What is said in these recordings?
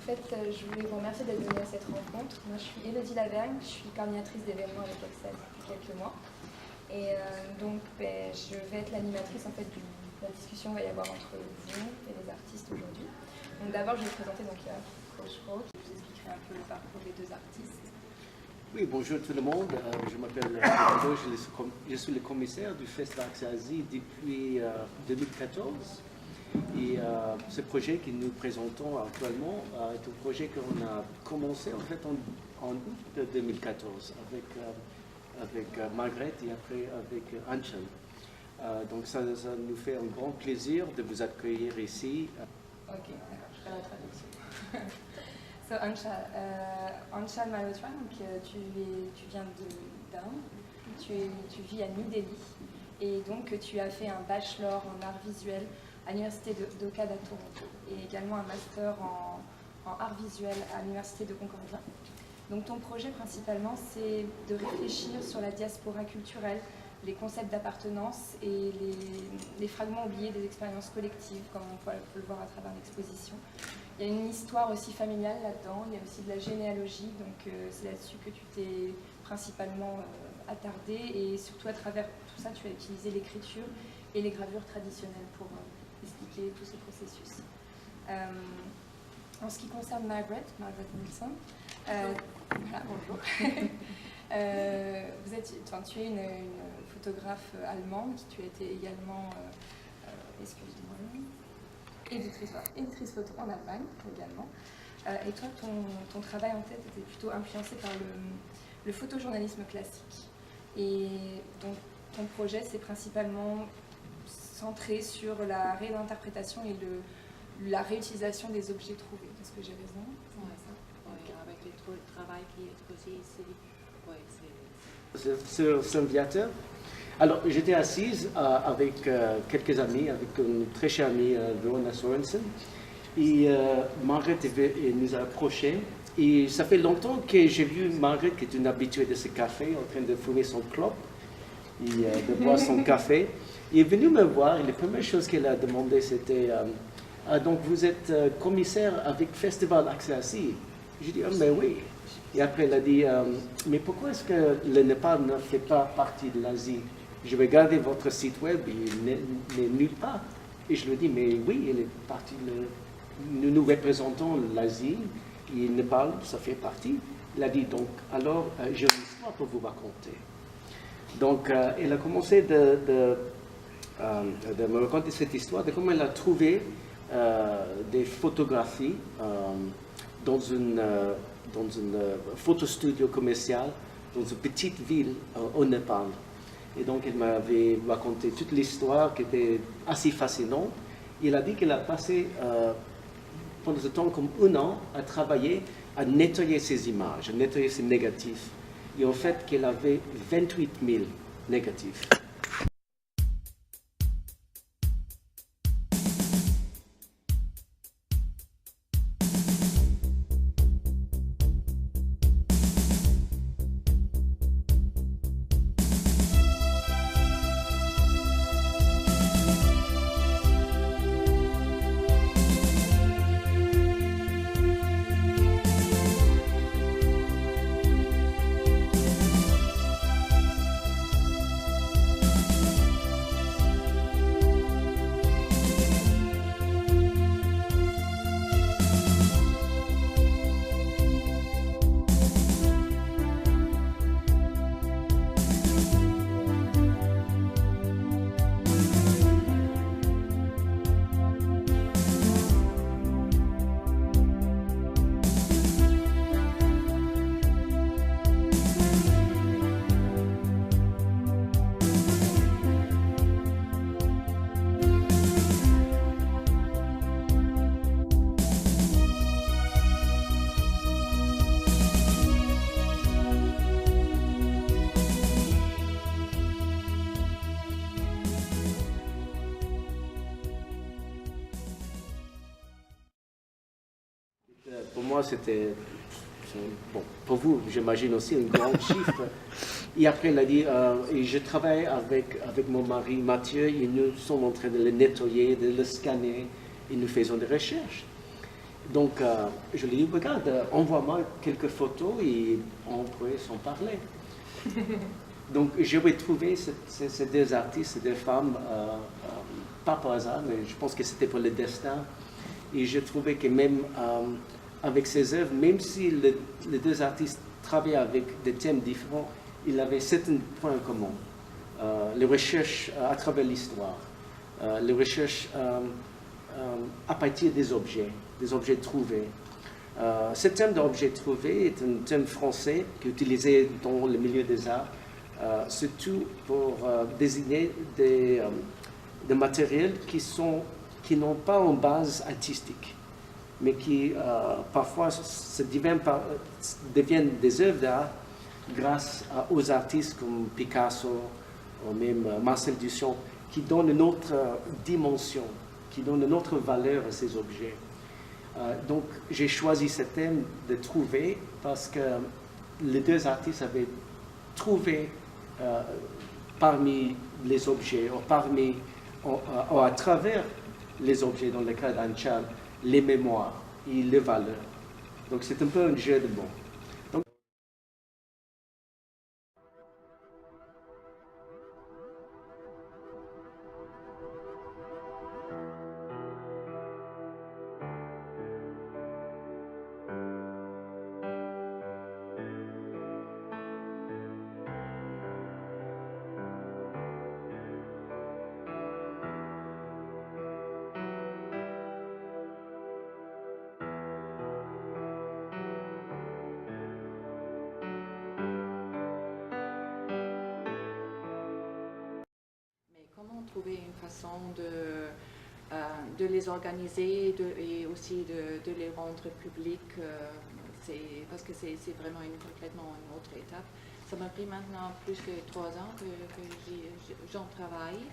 fait, je voulais vous remercier d'être venue à cette rencontre. Moi, je suis Élodie Lavergne, je suis coordinatrice d'événements avec Excel depuis quelques mois. Et donc, je vais être l'animatrice en fait, de la discussion qu'il va y avoir entre vous et les artistes aujourd'hui. Donc d'abord, je vais vous présenter donc, Coach Ro, qui vous expliquerai un peu le parcours des deux artistes. Oui, bonjour tout le monde. Je m'appelle Ricardo, je suis le commissaire du Festival Accès Asie depuis 2014. Et ce projet que nous présentons actuellement est un projet qu'on a commencé en fait en août 2014 avec Margaret et après avec Anshal. Donc ça nous fait un grand plaisir de vous accueillir ici. Ok, d'accord, je ferai la traduction. So Anshal Malhotra, tu viens d'Inde, tu vis à New Delhi et donc tu as fait un bachelor en art visuel à l'université d'Okada à Toronto et également un master en art visuel à l'université de Concordia. Donc ton projet principalement c'est de réfléchir sur la diaspora culturelle, les concepts d'appartenance et les fragments oubliés des expériences collectives, comme on peut le voir à travers l'exposition. Il y a une histoire aussi familiale là-dedans, il y a aussi de la généalogie, donc c'est là-dessus que tu t'es principalement attardé et surtout à travers tout ça tu as utilisé l'écriture et les gravures traditionnelles pour expliquer tout ce processus. En ce qui concerne Margaret Wilson, voilà, bonjour. Tu es une photographe allemande, tu as été également, excuse-moi, éditrice photo en Allemagne également. Et toi, ton travail en tête était plutôt influencé par le photojournalisme classique. Et donc, ton projet, c'est principalement centré sur la réinterprétation et la réutilisation des objets trouvés. Est-ce que j'ai raison? Avec le travail qui est exposé ici. Sur Saint-Viateur. Alors, j'étais assise avec quelques amis, avec une très chère amie, Verona Sorensen. Et Margaret nous a approchés. Et ça fait longtemps que j'ai vu Margaret, qui est une habituée de ce café, en train de fumer son clope et de boire son café. Elle est venue me voir et la première chose qu'elle a demandé, c'était donc vous êtes commissaire avec Festival Accès Asie. J'ai dit, mais oui. Et après, elle a dit, mais pourquoi est-ce que le Népal ne fait pas partie de l'Asie? Je vais regarder votre site web, il n'est nulle part. Et je lui ai dit, mais oui, elle est partie. Nous représentons l'Asie et le Népal, ça fait partie. Elle a dit, donc, alors, j'ai une histoire pour vous raconter. Donc, elle a commencé de me raconter cette histoire, de comment elle a trouvé des photographies dans une photostudio commercial dans une petite ville au Népal. Et donc, elle m'avait raconté toute l'histoire qui était assez fascinante. Il a dit qu'elle a passé pendant ce temps comme 1 an à travailler, à nettoyer ses images, à nettoyer ses négatifs. Et en fait, qu'elle avait 28 000 négatifs. Pour moi, c'était, bon, pour vous, j'imagine aussi, un grand chiffre. Et après, il a dit, et je travaille avec mon mari Mathieu, et nous sommes en train de le nettoyer, de le scanner, et nous faisons des recherches. Donc, je lui ai dit, regarde, envoie-moi quelques photos et on pourrait s'en parler. Donc, j'ai retrouvé ces deux artistes, ces deux femmes, pas par hasard, mais je pense que c'était pour le destin. Et j'ai trouvé que même avec ces œuvres, même si les deux artistes travaillaient avec des thèmes différents, ils avaient certains points communs. Les recherches à travers l'histoire, les recherches à partir des objets trouvés. Ce thème d'objets trouvés est un thème français qui est utilisé dans le milieu des arts, surtout pour désigner des matériels qui n'ont pas une base artistique, mais qui parfois deviennent des œuvres d'art grâce aux artistes comme Picasso ou même Marcel Duchamp, qui donnent une autre dimension, qui donnent une autre valeur à ces objets. Donc j'ai choisi ce thème de trouver parce que les deux artistes avaient trouvé parmi les objets, ou à travers les objets, dans le cas d'Anchal, les mémoires et les valeurs. Donc c'est un peu un jeu de mots. Donc, Mais comment trouver une façon de les organiser et aussi de les rendre publics, parce que c'est vraiment complètement une autre étape. Ça m'a pris maintenant plus que 3 ans que j'en travaille.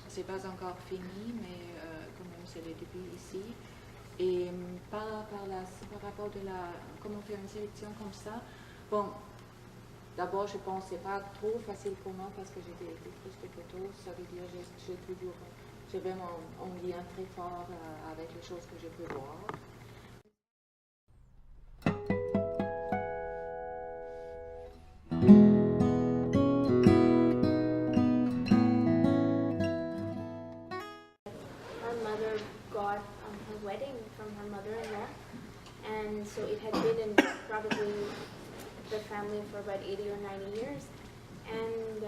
C'est pas encore fini, mais quand même c'est le début ici. Et par rapport de comment faire une sélection comme ça, bon, d'abord je pense que c'est pas trop facile pour moi parce que j'ai des plus de photos, ça veut dire j'ai vraiment un lien très fort avec les choses que je peux voir. Her wedding from her mother-in-law, and so it had been in probably the family for about 80 or 90 years, and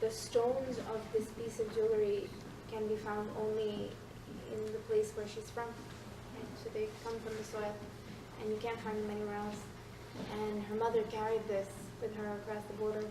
the stones of this piece of jewelry can be found only in the place where she's from, and so they come from the soil and you can't find them anywhere else. And her mother carried this with her across the border